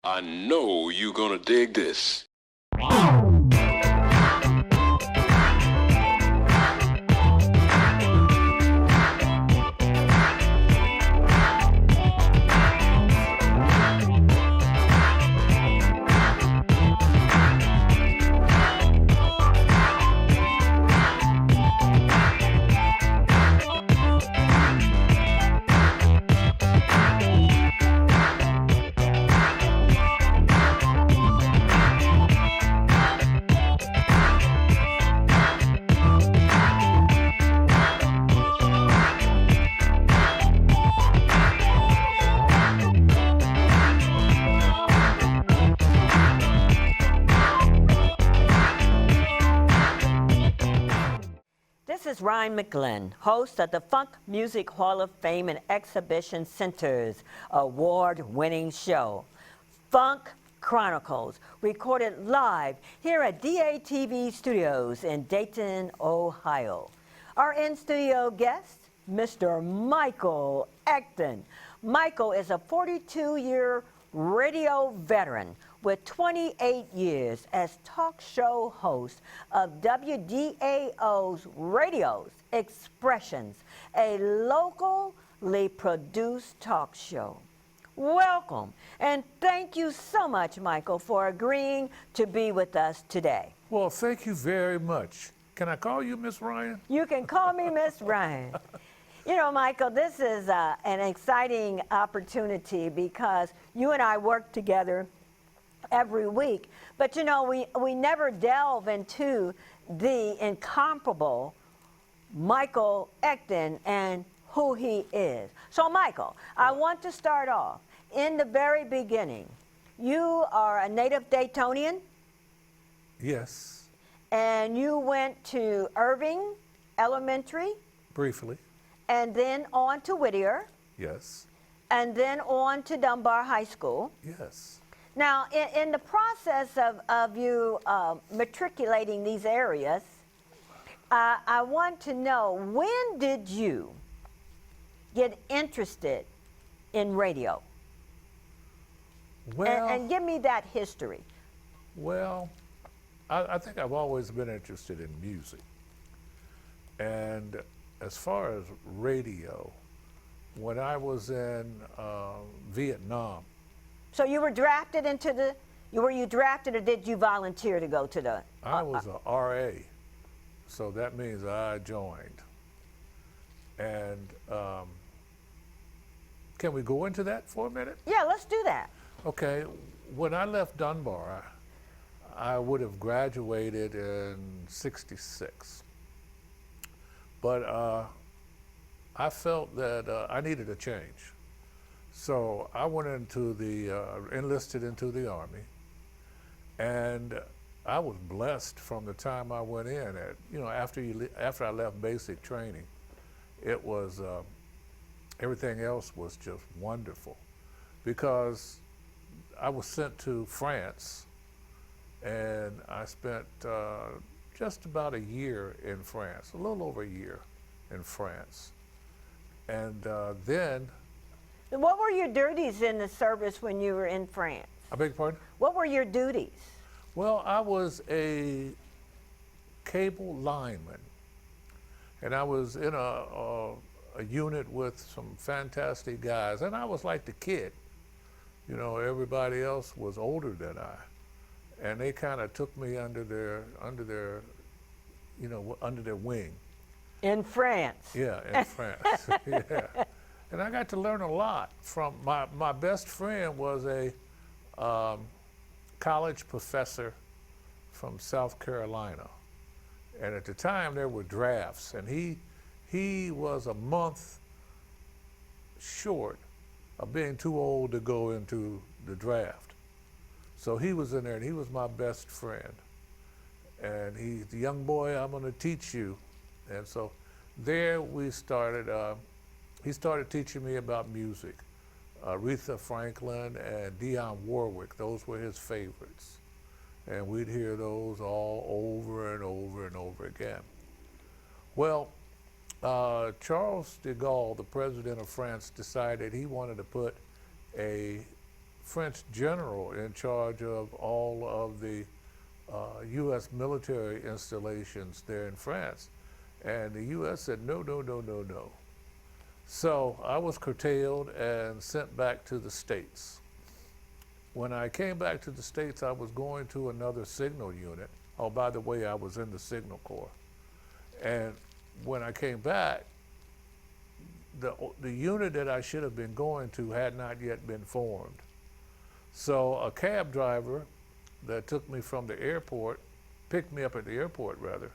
I know you're gonna dig this. This is Rhine McLin, host of the Funk Music Hall of Fame and Exhibition Center's award-winning show, Funk Chronicles, recorded live here at DATV Studios in Dayton, Ohio. Our in-studio guest, Mr. Michael Ecton. Michael is a 42-year radio veteran with 28 years as talk show host of WDAO's Radio's Expressions, a locally produced talk show. Welcome, and thank you so much, Michael, for agreeing to be with us today. Well, thank you very much. Can I call you Miss Ryan? You can call me Miss Ryan. You know, Michael, this is an exciting opportunity because you and I work together every week. But, you know, we never delve into the incomparable Michael Ecton and who he is. So, Michael, I want to start off in the very beginning. You are a native Daytonian? Yes. And you went to Irving Elementary? Briefly. And then on to Whittier? Yes. And then on to Dunbar High School? Yes. Now, in the process of you matriculating these areas, I want to know, when did you get interested in radio? Well, and give me that history. Well, I think I've always been interested in music. And as far as radio, when I was in Vietnam. So you were drafted into the, were you drafted or did you volunteer to go to the? I was a RA, so that means I joined. And can we go into that for a minute? Yeah, let's do that. Okay, when I left Dunbar, I would have graduated in '66. But I felt that I needed a change. So I went into enlisted into the Army, and I was blessed from the time I went in. After I left basic training, it was, everything else was just wonderful, because I was sent to France, and I spent just about a year in France, a little over a year in France. And then... What were your duties in the service when you were in France? I beg your pardon? What were your duties? Well, I was a cable lineman, and I was in a unit with some fantastic guys, and I was like the kid. You know, everybody else was older than I, and they kind of took me under their wing. In France? Yeah, in France. Yeah. And I got to learn a lot from my best friend was a college professor from South Carolina. And at the time there were drafts, and he was a month short of being too old to go into the draft. So he was in there, and he was my best friend. And he's the young boy, I'm gonna teach you. And so there we started, he started teaching me about music. Aretha Franklin and Dionne Warwick, those were his favorites. And we'd hear those all over and over and over again. Well, Charles de Gaulle, the president of France, decided he wanted to put a French general in charge of all of the U.S. military installations there in France. And the U.S. said, no, no, no, no, no. So I was curtailed and sent back to the States. When I came back to the States, I was going to another signal unit. Oh, by the way, I was in the Signal Corps. And when I came back, the unit that I should have been going to had not yet been formed. So a cab driver that took me from the airport, picked me up at the airport rather,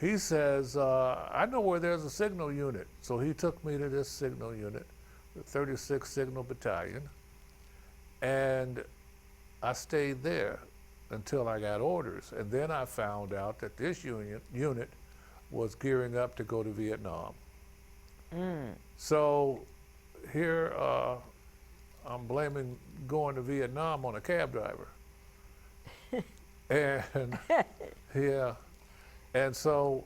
he says, I know where there's a signal unit. So he took me to this signal unit, the 36th Signal Battalion, and I stayed there until I got orders. And then I found out that this unit was gearing up to go to Vietnam. So here I'm blaming going to Vietnam on a cab driver. And yeah. And so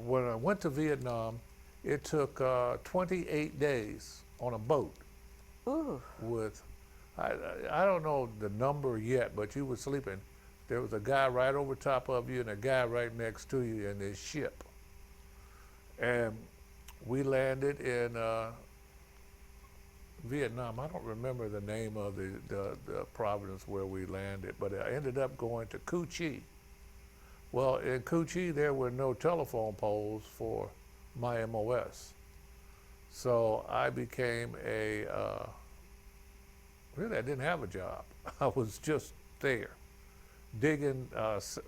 when I went to Vietnam, it took 28 days on a boat. Ooh. With, I don't know the number yet, but you were sleeping. There was a guy right over top of you and a guy right next to you in this ship. And we landed in Vietnam. I don't remember the name of the province where we landed, but I ended up going to Cu Chi. Well, in Cu Chi, there were no telephone poles for my MOS. So I became really I didn't have a job. I was just there, digging,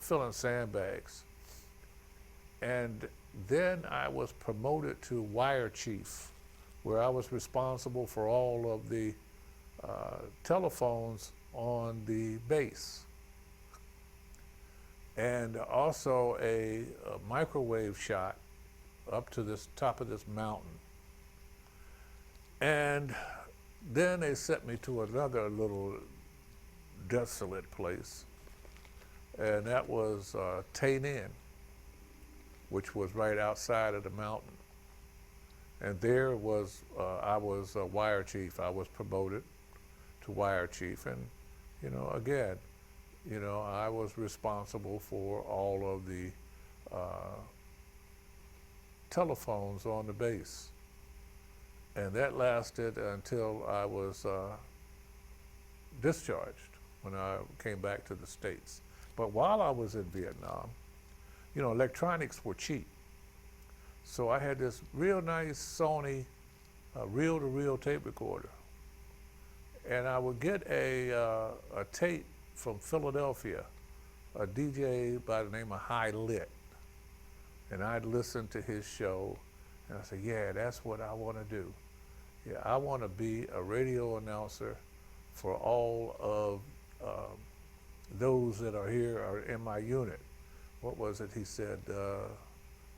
filling sandbags. And then I was promoted to wire chief, where I was responsible for all of the telephones on the base. And also a microwave shot up to this top of this mountain. And then they sent me to another little desolate place, and that was Tay Ninh, which was right outside of the mountain. And there was, I was a wire chief. I was promoted to wire chief. And, you know, again, you know, I was responsible for all of the telephones on the base. And that lasted until I was discharged when I came back to the States. But while I was in Vietnam, you know, electronics were cheap. So I had this real nice Sony reel-to-reel tape recorder. And I would get a tape from Philadelphia, a DJ by the name of High Lit. And I'd listen to his show, and I said, yeah, that's what I want to do. Yeah, I want to be a radio announcer for all of those that are here or in my unit. What was it he said?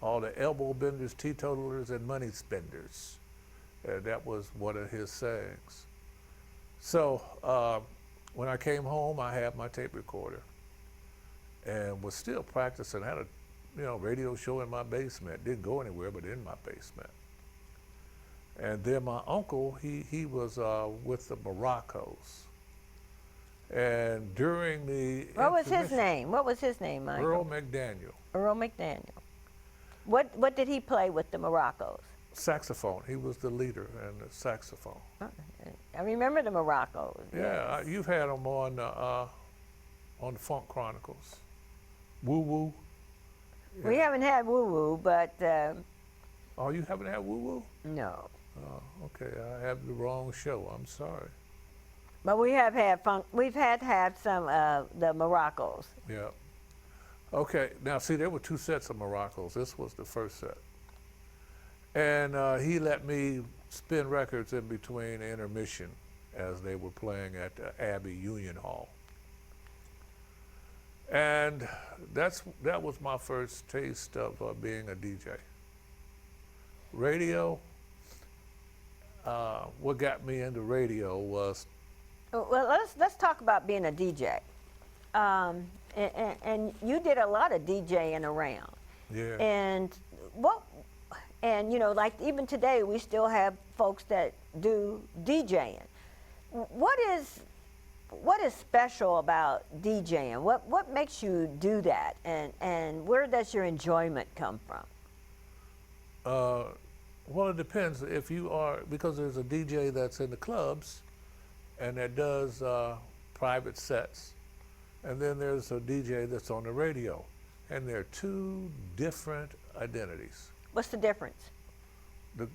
All the elbow benders, teetotalers, and money spenders. That was one of his sayings. So when I came home, I had my tape recorder and was still practicing. I had a radio show in my basement. Didn't go anywhere, but in my basement. And then my uncle, he was with the Moroccos. And during the What was his name? What was his name, Michael? Earl McDaniel. Earl McDaniel. What did he play with the Moroccos? Saxophone. He was the leader in the saxophone. I remember the Moroccos. Yeah, yes. You've had them on the Funk Chronicles. Woo Woo. Yeah. We haven't had Woo Woo, but Oh, you haven't had Woo Woo? no. Oh, okay. I have the wrong show. I'm sorry. But we have had funk. We've had some of the Moroccos. Yeah. Okay. Now, see, there were two sets of Moroccos. This was the first set. And he let me spin records in between intermission as they were playing at Abbey Union Hall. And that was my first taste of being a DJ. Radio, what got me into radio was... Well, let's talk about being a DJ. And you did a lot of DJing around. Yeah. And you know, like even today, we still have folks that do DJing. What is what is special about DJing? What makes you do that, and where does your enjoyment come from? Well, it depends. If you are, because there's a DJ that's in the clubs and that does private sets, and then there's a DJ that's on the radio, and they're two different identities. What's the difference?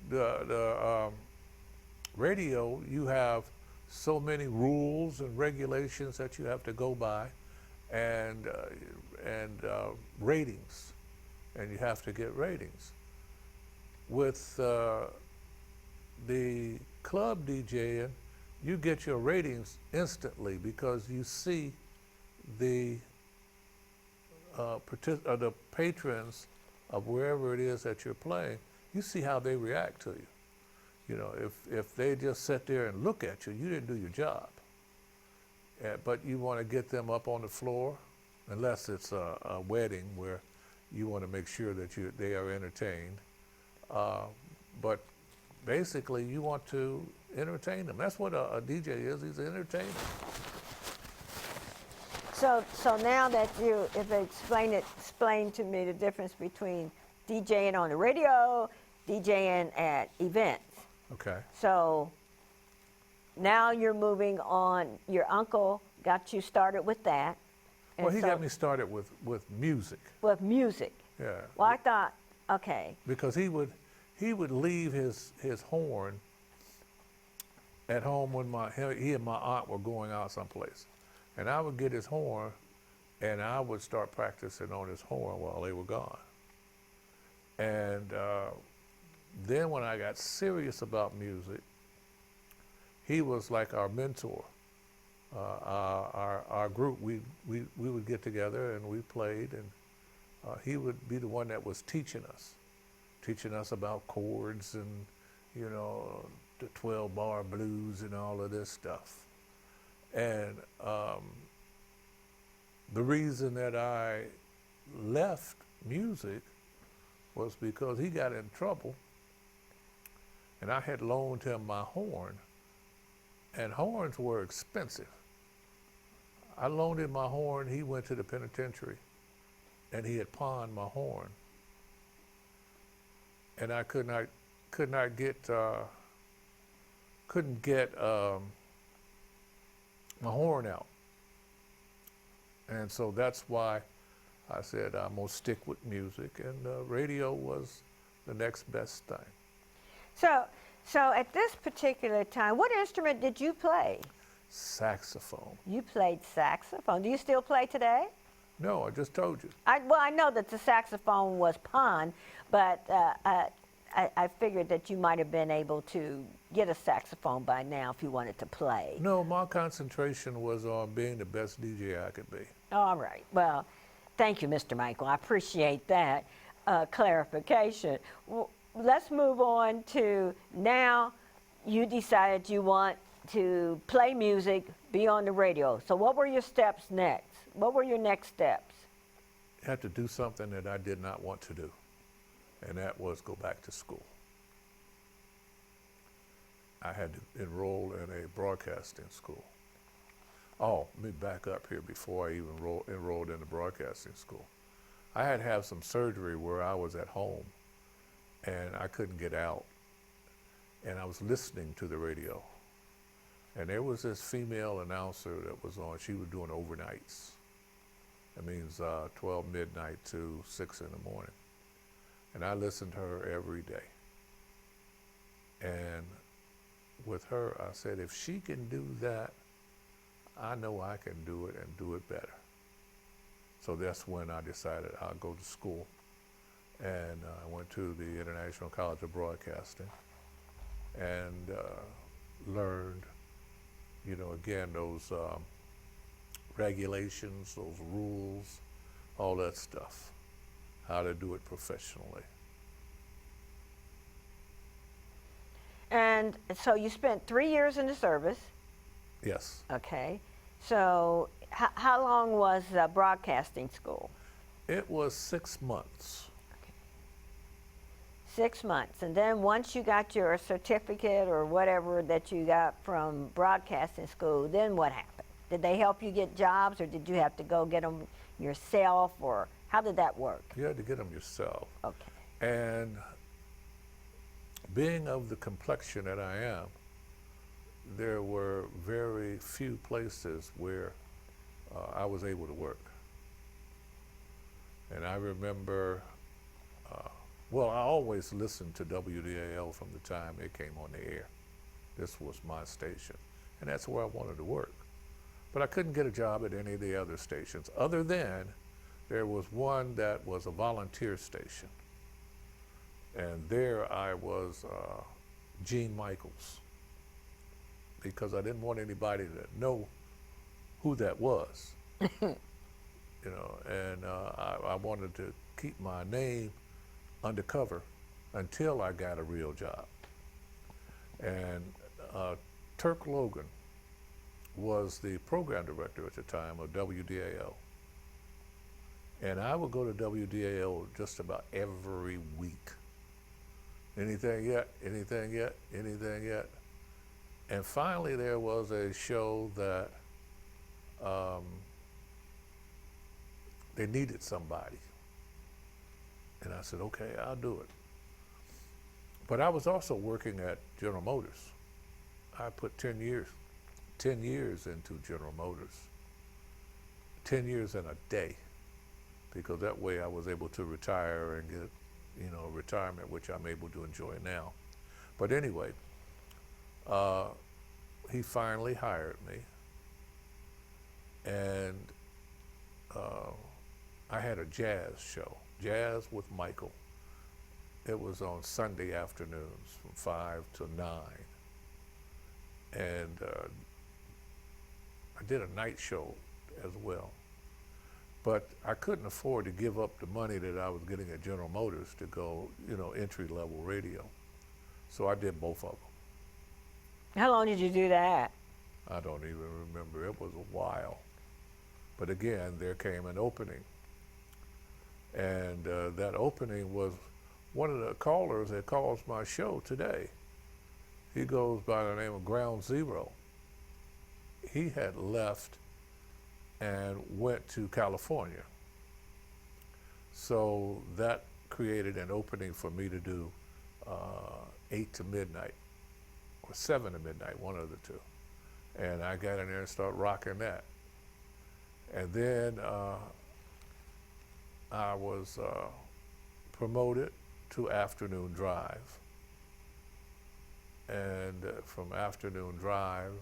The radio, you have so many rules and regulations that you have to go by, and ratings, and you have to get ratings. With the club DJing, you get your ratings instantly because you see the patrons of wherever it is that you're playing. You see how they react to you. You know, if they just sit there and look at you, you didn't do your job. But you want to get them up on the floor, unless it's a wedding where you want to make sure that they are entertained. But basically, you want to entertain them. That's what a DJ is. He's an entertainer. So now that you have explained to me the difference between DJing on the radio, DJing at events. Okay. So now you're moving on. Your uncle got you started with that. Well, he got me started with music. With music. Yeah. Well, I thought, okay. Because he would leave his horn at home when he and my aunt were going out someplace, and I would get his horn, and I would start practicing on his horn while they were gone. And then when I got serious about music, he was like our mentor. Our group, we would get together and we played, and he would be the one that was teaching us about chords and, you know, the 12-bar blues and all of this stuff. And the reason that I left music was because he got in trouble, and I had loaned him my horn, and horns were expensive. I loaned him my horn, he went to the penitentiary, and he had pawned my horn. And I couldn't get my horn out. And so that's why I said I'm gonna stick with music, and radio was the next best thing. So at this particular time, what instrument did you play? Saxophone. You played saxophone. Do you still play today? No, I just told you. Well, I know that the saxophone was pawned, but I figured that you might have been able to get a saxophone by now if you wanted to play. No, my concentration was on being the best DJ I could be. All right. Well, thank you, Mr. Michael. I appreciate that clarification. Well, let's move on to now you decided you want to play music, be on the radio. So what were your steps next? What were your next steps? I had to do something that I did not want to do, and that was go back to school. I had to enroll in a broadcasting school. Oh, let me back up here before I even enrolled in the broadcasting school. I had to have some surgery where I was at home, and I couldn't get out, and I was listening to the radio. And there was this female announcer that was on. She was doing overnights. That means 12 midnight to 6 in the morning. And I listened to her every day. And with her, I said, if she can do that, I know I can do it and do it better. So that's when I decided I'll go to school. And I went to the International College of Broadcasting and learned, you know, again, those regulations, those rules, all that stuff, how to do it professionally. And so you spent 3 years in the service. Yes. Okay. So how long was broadcasting school? It was 6 months. 6 months. And then once you got your certificate or whatever that you got from broadcasting school, then what happened? Did they help you get jobs, or did you have to go get them yourself, or how did that work? You had to get them yourself. Okay. And being of the complexion that I am, there were very few places where I was able to work. And I remember, well, I always listened to WDAO from the time it came on the air. This was my station, and that's where I wanted to work. But I couldn't get a job at any of the other stations, other than there was one that was a volunteer station. And there I was Gene Michaels, because I didn't want anybody to know who that was. You know, and I wanted to keep my name undercover until I got a real job. And Turk Logan was the program director at the time of WDAO. And I would go to WDAO just about every week. Anything yet? Anything yet? Anything yet? And finally there was a show that they needed somebody. And I said, okay, I'll do it. But I was also working at General Motors. I put 10 years into General Motors. 10 years and a day, because that way I was able to retire and get, you know, retirement, which I'm able to enjoy now. But anyway, he finally hired me, and I had a jazz show, Jazz with Michael. It was on Sunday afternoons from 5 to 9. And I did a night show as well. But I couldn't afford to give up the money that I was getting at General Motors to go, you know, entry-level radio. So I did both of them. How long did you do that? I don't even remember. It was a while. But again, there came an opening. And that opening was one of the callers that calls my show today. He goes by the name of Ground Zero. He had left and went to California. So that created an opening for me to do 8 to midnight, or 7 to midnight, one of the two. And I got in there and started rocking that. And then I was promoted to afternoon drive. And from afternoon drive,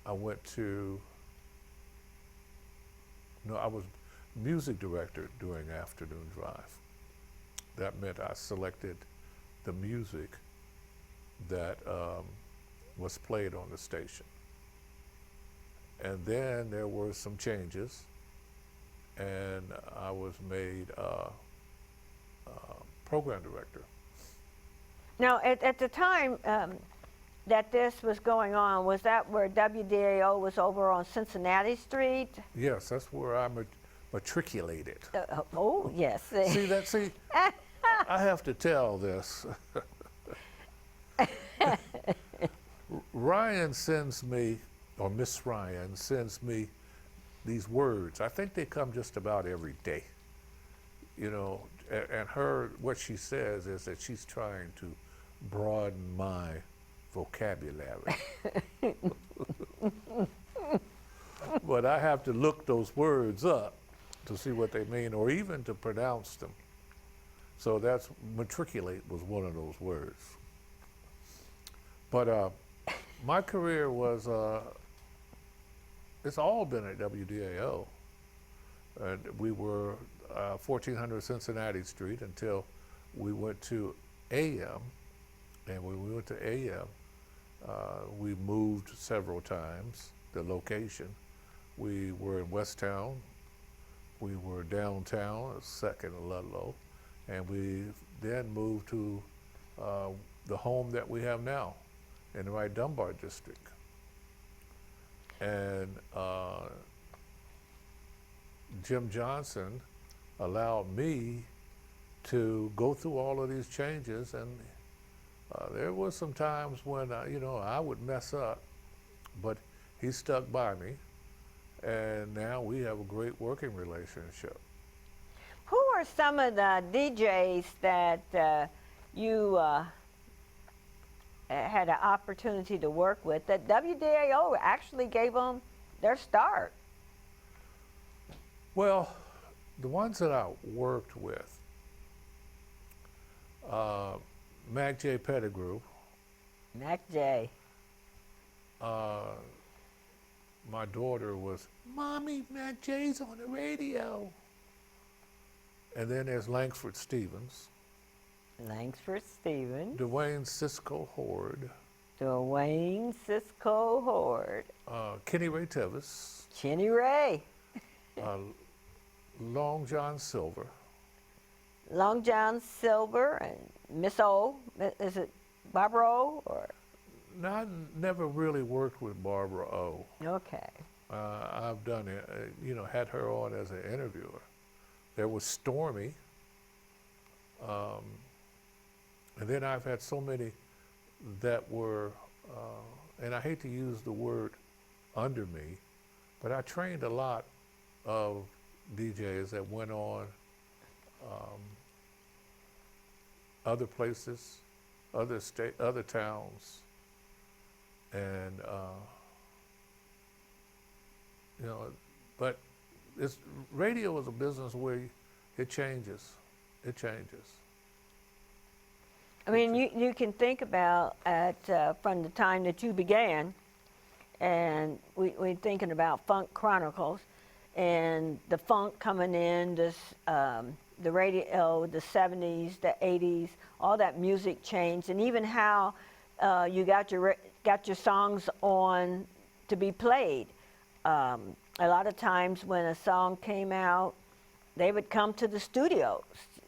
I went to, no, I was music director during afternoon drive. That meant I selected the music that was played on the station. And then there were some changes, and I was made program director. Now, at the time that this was going on, was that where WDAO was over on Cincinnati Street? Yes, that's where I matriculated. Oh, yes. See, I have to tell this. Ryan sends me, or Miss Ryan sends me these words. I think they come just about every day. You know, and what she says is that she's trying to broaden my vocabulary. But I have to look those words up to see what they mean, or even to pronounce them. So that's, matriculate was one of those words. But my career was, it's all been at WDAO. And we were 1400 Cincinnati Street until we went to AM. And when we went to AM, we moved several times, the location. We were in Westtown, we were downtown, second in Ludlow, and we then moved to the home that we have now in the Wright Dunbar district. And Jim Johnson allowed me to go through all of these changes, and there was some times when you know, I would mess up, but he stuck by me, and now we have a great working relationship. Who are some of the DJs that you had an opportunity to work with that WDAO actually gave them their start? Well, the ones that I worked with, Mack J. Pettigrew. Mack J. My daughter was, "Mommy, Mack J's on the radio." And then there's Lankford Stevens. Lankford Stevens. Dwayne Cisco Horde. Dwayne Cisco Horde. Kenny Ray Tevis. Kenny Ray. Long John Silver. Long John Silver and Miss O. Is it Barbara O? Or? No, I never really worked with Barbara O. Okay. I've done it, had her on as an interviewer. There was Stormy. And then I've had so many that were, and I hate to use the word under me, but I trained a lot of DJs that went on other places, other towns, and but radio is a business where it changes. It changes. I mean, you can think about from the time that you began, and we're thinking about Funk Chronicles, and the funk coming in, the radio, the 70s, the 80s, all that music changed, and even how you got your songs on to be played. A lot of times when a song came out, they would come to the studios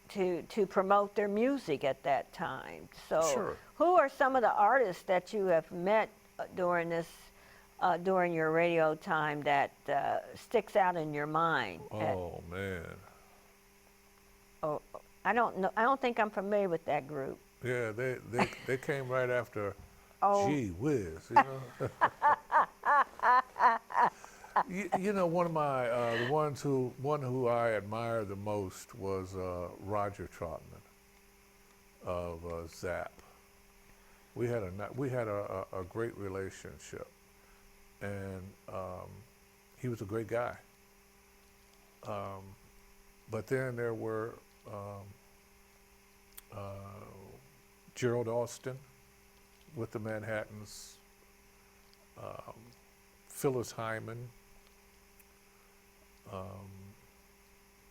to promote their music at that time. So Sure. Who are some of the artists that you have met during this during your radio time that sticks out in your mind? Oh, man. Oh, I don't know. I don't think I'm familiar with that group. Yeah, they came right after Oh. Gee Whiz, one of my the one who I admire the most was Roger Trotman of Zap. We had a great relationship, and he was a great guy. But then there were Gerald Austin with the Manhattans, Phyllis Hyman,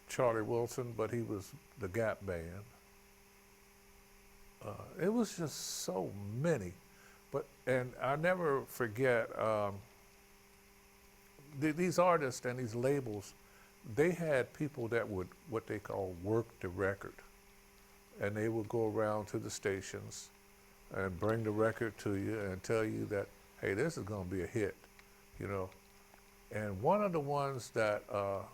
Charlie Wilson, but he was the Gap Band. It was just so many, and I never forget these artists and these labels. They had people that would what they call work the record, and they would go around to the stations and bring the record to you and tell you that, hey, this is going to be a hit, And one of the ones that I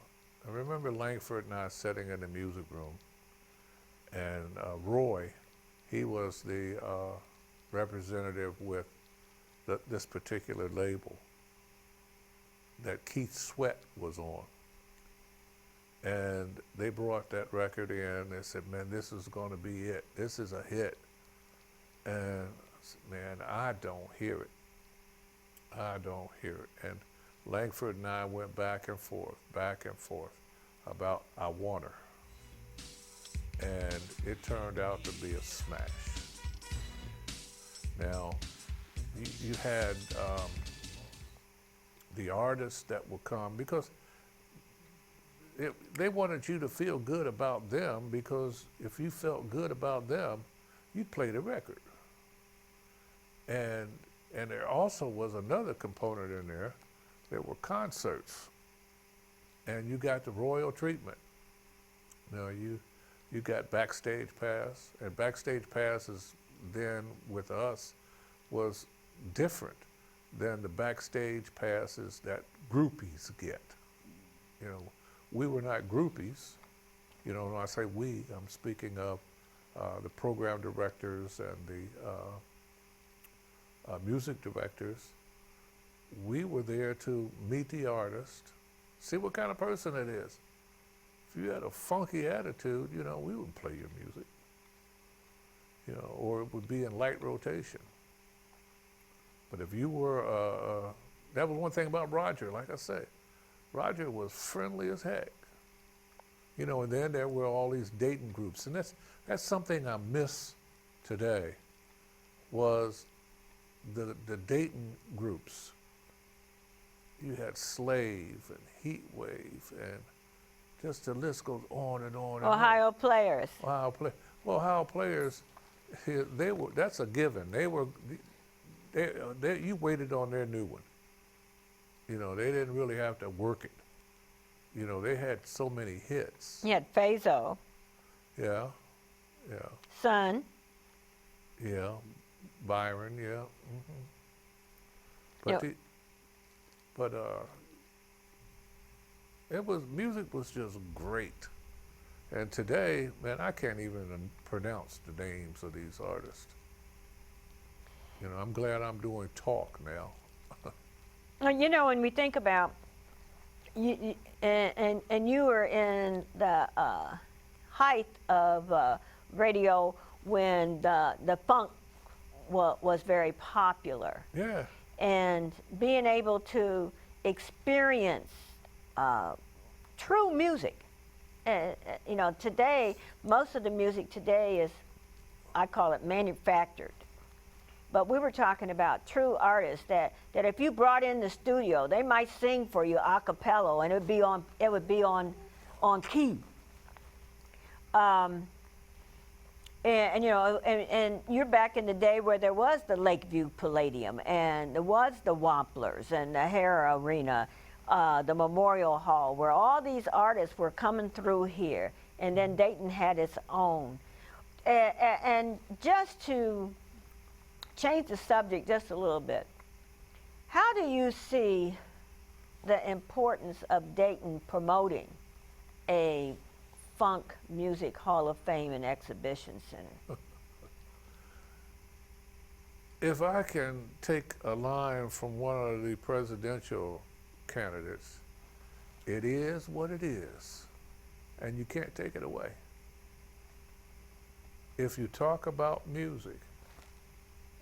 remember Lankford and I sitting in the music room, and Roy, he was the representative with this particular label that Keith Sweat was on. And they brought that record in. They said, man, this is going to be it. This is a hit. And I said, man, I don't hear it. I don't hear it. And Lankford and I went back and forth about I Want Her. And it turned out to be a smash. Now, you had the artists that would come, because they wanted you to feel good about them, because if you felt good about them, you'd play the record. And there also was another component in there. There were concerts, and you got the royal treatment. You got backstage pass, and backstage passes then with us was different than the backstage passes that groupies get. We were not groupies. When I say we, I'm speaking of the program directors and the music directors. we were there to meet the artist, see what kind of person it is. If you had a funky attitude, you know, we would play your music, you know, or it would be in light rotation. But if you were, that was one thing about Roger, like I say, Roger was friendly as heck. You know, and then there were all these Dayton groups, and that's something I miss today, was the Dayton groups. You had Slave and Heat Wave, and just the list goes on and on. Ohio Players. Ohio Players, that's a given. You waited on their new one. You know, they didn't really have to work it. You know, they had so many hits. You had Fazo. Yeah. Sun. Yeah. Byron, yeah. Mm-hmm. Music was just great. And today, man, I can't even pronounce the names of these artists. You know, I'm glad I'm doing talk now. Well, you know, when we think about you were in the height of radio when the funk was very popular. Yeah. And being able to experience true music. You know, today, most of the music today is, I call it manufactured. But we were talking about true artists that if you brought in the studio, they might sing for you a cappella, and it would be on key. And you know, and you're back in the day where there was the Lakeview Palladium, and there was the Wamplers and the Hare Arena, the Memorial Hall, where all these artists were coming through here, and then Dayton had its own. And just to change the subject just a little bit, how do you see the importance of Dayton promoting a Funk Music Hall of Fame and Exhibition Center? If I can take a line from one of the presidential candidates, it is what it is, and you can't take it away. If you talk about music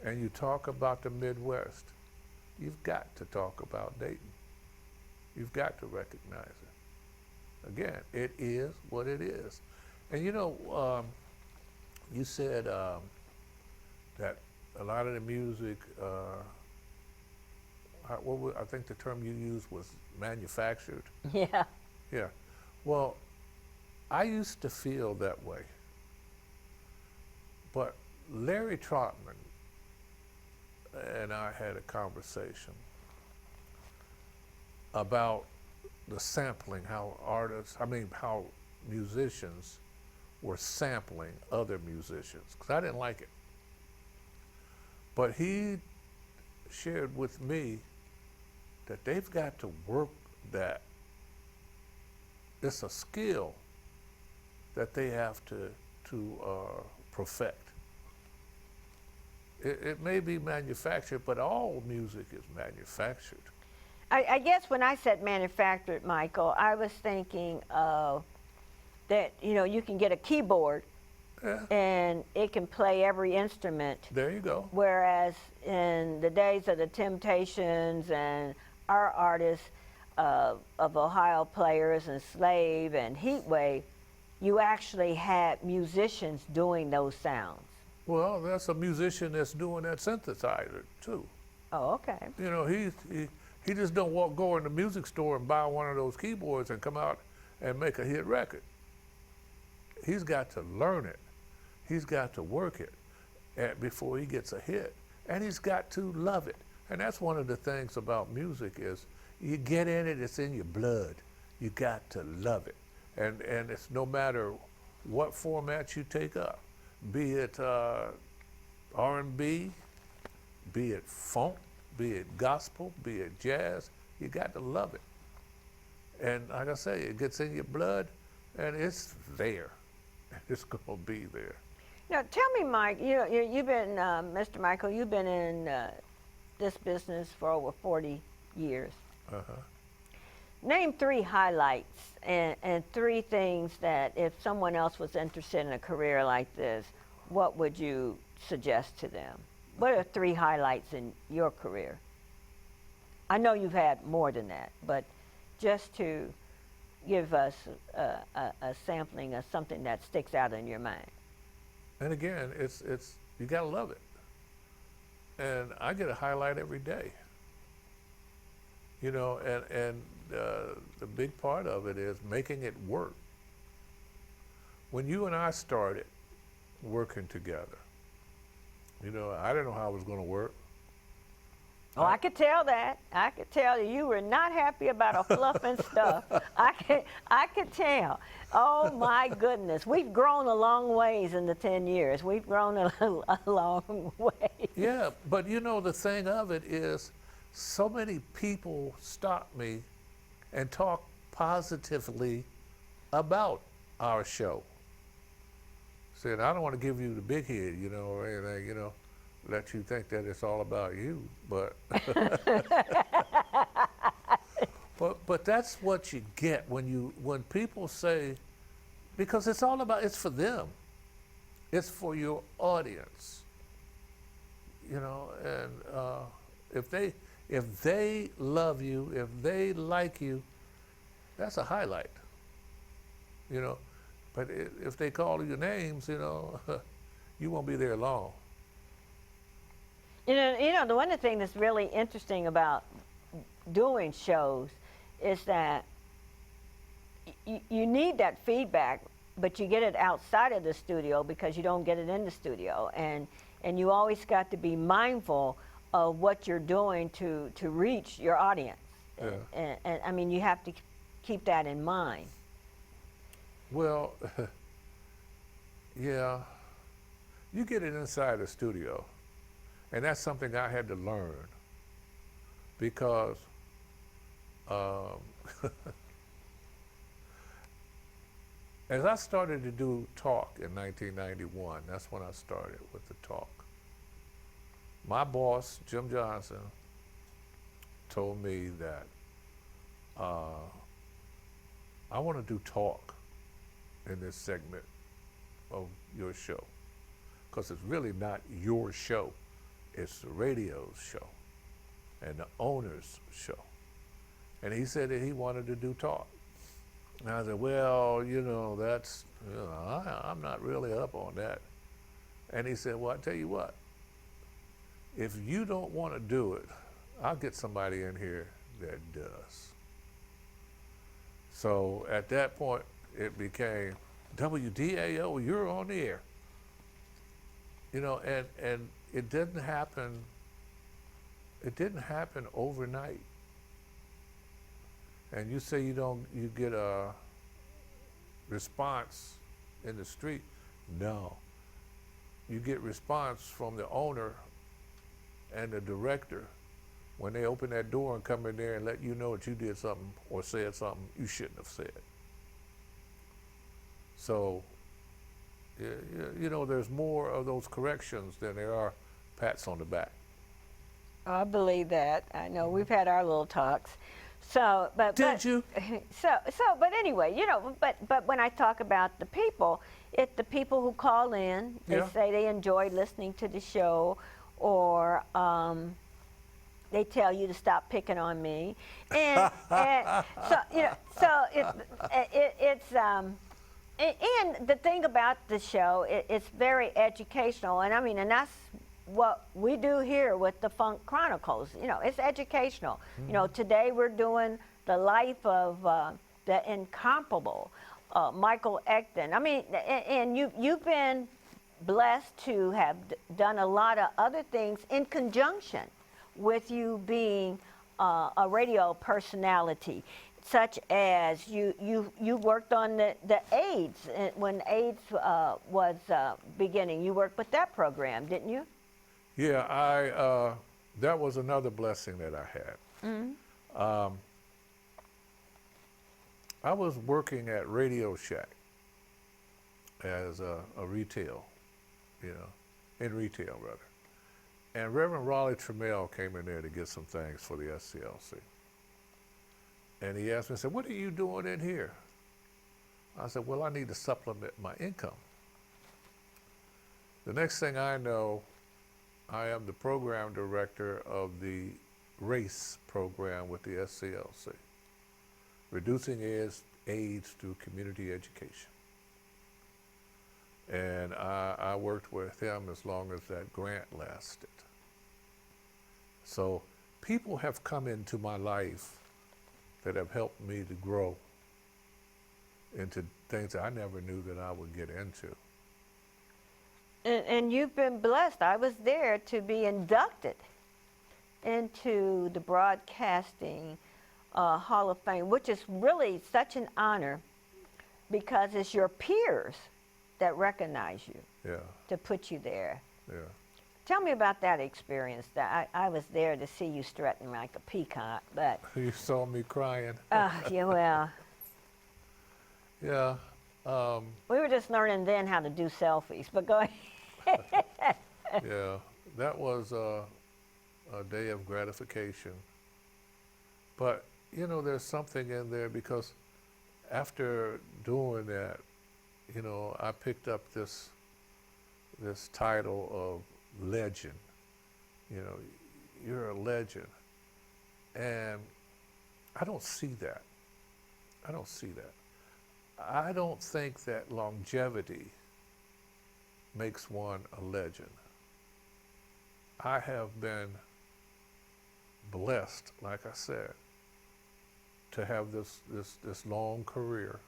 and you talk about the Midwest, you've got to talk about Dayton. You've got to recognize it. Again, it is what it is. And you know, you said that a lot of the music, I think the term you used was manufactured. Yeah. Yeah. Well, I used to feel that way. But Larry Trotman and I had a conversation about the sampling, how musicians were sampling other musicians, because I didn't like it. But he shared with me that they've got to work that. It's a skill that they have to perfect. It may be manufactured, but all music is manufactured. I guess when I said manufactured, Michael, I was thinking of that, you know, you can get a keyboard, Yeah. and it can play every instrument. There you go. Whereas in the days of the Temptations and our artists of Ohio Players and Slave and Heatwave, you actually had musicians doing those sounds. Well, that's a musician that's doing that synthesizer too. Oh, okay. You know, he just don't go in the music store and buy one of those keyboards and come out and make a hit record. He's got to learn it. He's got to work it before he gets a hit. And he's got to love it. And that's one of the things about music is you get in it, it's in your blood. You got to love it. And it's no matter what format you take up, be it R&B, be it funk, be it gospel, be it jazz, you got to love it. And like I say, it gets in your blood and it's there. It's gonna be there. Now, tell me, Mike, you've been, Mr. Michael, you've been in this business for over 40 years. Uh-huh. Name 3 highlights and 3 things that if someone else was interested in a career like this, what would you suggest to them? What are 3 highlights in your career? I know you've had more than that, but just to give us a sampling of something that sticks out in your mind. And again, it's you gotta love it. And I get a highlight every day. You know, and the big part of it is making it work. When you and I started working together, you know, I didn't know how it was going to work. Oh, I could tell that. I could tell you were not happy about a fluff and stuff. I could tell. Oh my goodness, we've grown a long ways in the 10 years. We've grown a long way. Yeah, but you know the thing of it is, so many people stop me and talk positively about our show. Said, I don't want to give you the big head, you know, or anything, you know, let you think that it's all about you, but but that's what you get when people say, because it's all about, it's for them, it's for your audience, you know, and if they love you, if they like you, that's a highlight, you know. But if they call you names, you know, you won't be there long. You know, the one thing that's really interesting about doing shows is that you need that feedback, but you get it outside of the studio because you don't get it in the studio, and you always got to be mindful of what you're doing to reach your audience. Yeah. And I mean, you have to keep that in mind. Well, yeah, you get it inside the studio, and that's something I had to learn because as I started to do talk in 1991, that's when I started with the talk. My boss, Jim Johnson, told me that I want to do talk in this segment of your show, because it's really not your show, it's the radio's show and the owner's show. And he said that he wanted to do talk. And I said, well, you know, that's, you know, I'm not really up on that. And he said, well, I tell you what, if you don't want to do it, I'll get somebody in here that does. So at that point, it became WDAO, you're on the air. You know, and it didn't happen overnight. And you say you get a response in the street. No. You get response from the owner and the director when they open that door and come in there and let you know that you did something or said something you shouldn't have said. So, you know, there's more of those corrections than there are pats on the back. I believe that. I know we've had our little talks. So, but you? But anyway, you know, but when I talk about the people, it's the people who call in. They say they enjoy listening to the show, or they tell you to stop picking on me, and so you know, so it's and the thing about the show, it's very educational, and I mean, and that's what we do here with the Funk Chronicles. You know, it's educational. You know, today we're doing the life of the incomparable Michael Ecton. I mean, and you've been blessed to have done a lot of other things in conjunction with you being a radio personality, such as you worked on the AIDS when AIDS was beginning. You worked with that program, didn't you? Yeah, that was another blessing that I had. Mm-hmm. I was working at Radio Shack as a retail, you know, in retail rather. And Reverend Raleigh Trammell came in there to get some things for the SCLC. And he asked me, said, what are you doing in here? I said, well, I need to supplement my income. The next thing I know, I am the program director of the race program with the SCLC, reducing AIDS through community education. And I worked with him as long as that grant lasted. So people have come into my life that have helped me to grow into things that I never knew that I would get into. And you've been blessed. I was there to be inducted into the Broadcasting Hall of Fame, which is really such an honor because it's your peers that recognize you, to put you there. Yeah. Tell me about that experience. That I was there to see you strutting like a peacock, but You saw me crying. yeah, well, Yeah. we were just learning then how to do selfies. But go ahead. Yeah, that was a day of gratification. But, you know, there's something in there because after doing that, you know, I picked up this title of legend. You know, you're a legend. And I don't see that. I don't see that. I don't think that longevity makes one a legend. I have been blessed, like I said, to have this long career.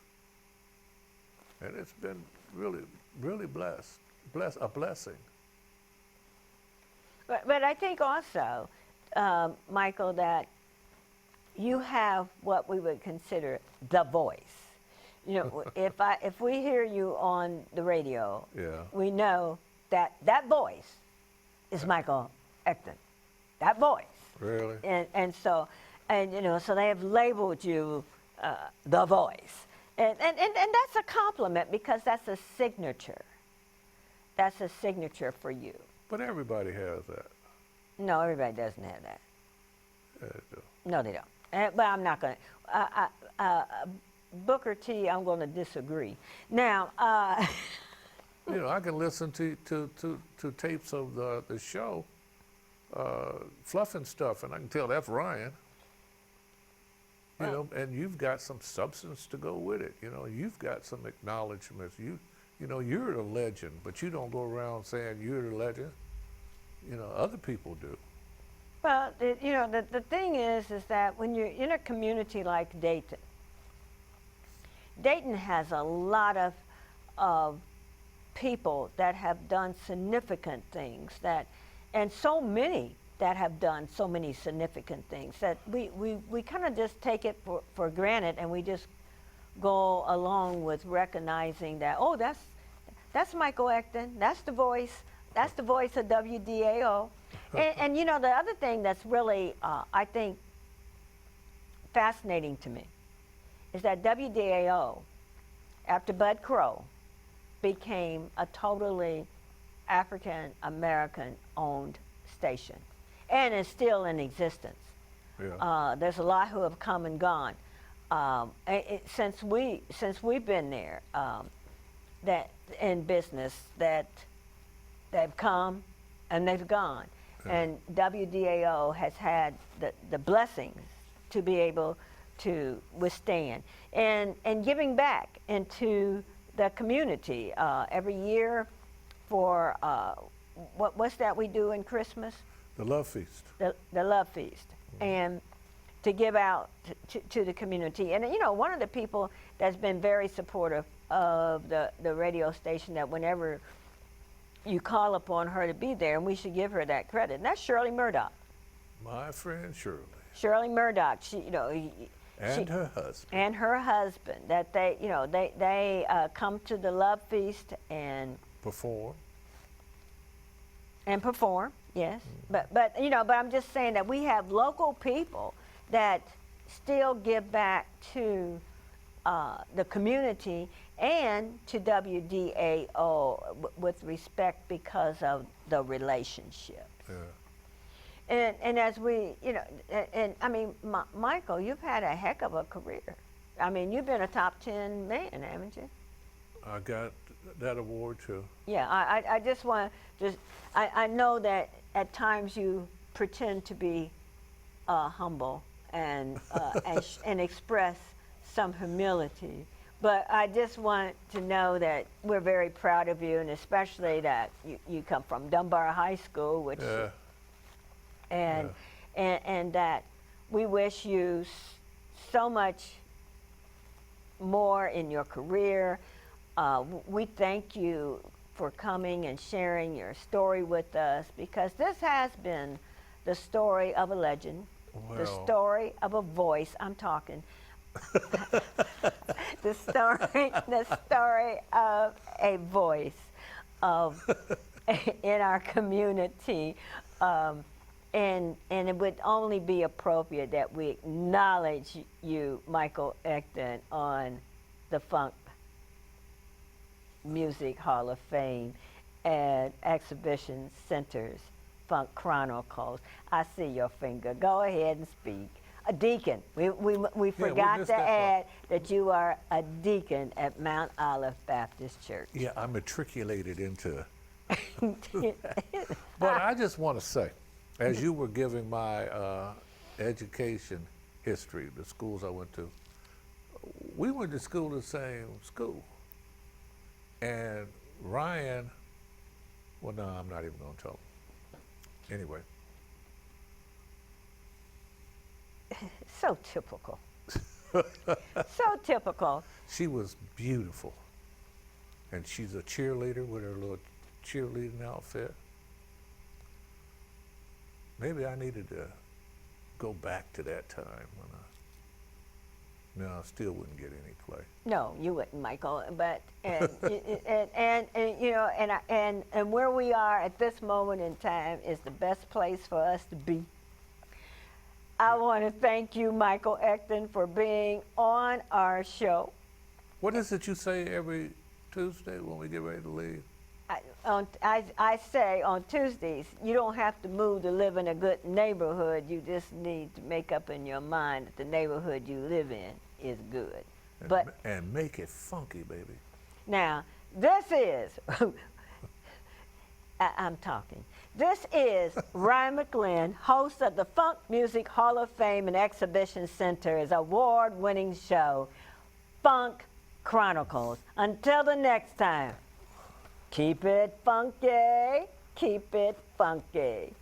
And it's been really, really a blessing. But I think also, Michael, that you have what we would consider the voice. You know, if we hear you on the radio, we know that voice is Michael Ecton. That voice. Really? And so you know, so they have labeled you the voice. And that's a compliment because that's a signature. That's a signature for you. But everybody has that. No, everybody doesn't have that. Yeah, they do. No, they don't. But I'm not going to. Booker T, I'm going to disagree. Now, you know, I can listen to tapes of the show, fluffing stuff, and I can tell that's Ryan. You know, and you've got some substance to go with it. You know, you've got some acknowledgments. You know, you're a legend, but you don't go around saying you're the legend. You know, other people do. Well, you know, the thing is that when you're in a community like Dayton, Dayton has a lot of people that have done significant things and so many that have done so many significant things that we kind of just take it for granted, and we just go along with recognizing that, oh, that's Michael Ecton, that's the voice of WDAO. And you know, the other thing that's really, I think, fascinating to me is that WDAO, after Bud Crow, became a totally African-American owned station and is still in existence. Yeah. There's a lot who have come and gone. Since we've been there, that in business, that they've come and they've gone. Yeah. And WDAO has had the blessings to be able to withstand and giving back into the community every year for what's that we do in Christmas? The Love Feast. The Love Feast. Mm-hmm. And to give out to the community. And you know, one of the people that's been very supportive of the radio station, that whenever you call upon her to be there, and we should give her that credit, and that's Shirley Murdoch. My friend Shirley. Shirley Murdoch, she, you know, her husband. And her husband, that they, you know, they come to the Love Feast and perform. And perform, yes. But you know, but I'm just saying that we have local people that still give back to the community and to WDAO with respect because of the relationships. And as we, and I mean, Michael, you've had a heck of a career. I mean, you've been a top 10 man, haven't you? I got that award too. Yeah, I just want to, I know that at times you pretend to be humble and express some humility. But I just want to know that we're very proud of you, and especially that you come from Dunbar High School, which, and that we wish you so much more in your career. We thank you for coming and sharing your story with us, because this has been the story of a legend, the story of a voice. I'm talking. the story of a voice in our community, and it would only be appropriate that we acknowledge you, Michael Ecton, on the Funk Music Hall of Fame and Exhibition Center's Funk Chronicles. I see your finger. Go ahead and speak. A deacon. We forgot to add that you are a deacon at Mount Olive Baptist Church. Yeah, I matriculated into But I just want to say, as you were giving my education history, the schools I went to, we went to school the same school. And Ryan, well, no, I'm not even going to tell him. Anyway. So typical. So typical. She was beautiful. And she's a cheerleader with her little cheerleading outfit. Maybe I needed to go back to that time when I still wouldn't get any play. No, you wouldn't, Michael. But and where we are at this moment in time is the best place for us to be. I want to thank you, Michael Ecton, for being on our show. What is it you say every Tuesday when we get ready to leave? I say on Tuesdays, you don't have to move to live in a good neighborhood. You just need to make up in your mind that the neighborhood you live in is good. And make it funky, baby. Now, this is, I'm talking. This is Rhine McLin, host of the Funk Music Hall of Fame and Exhibition Center's award-winning show, Funk Chronicles. Until the next time, keep it funky, keep it funky.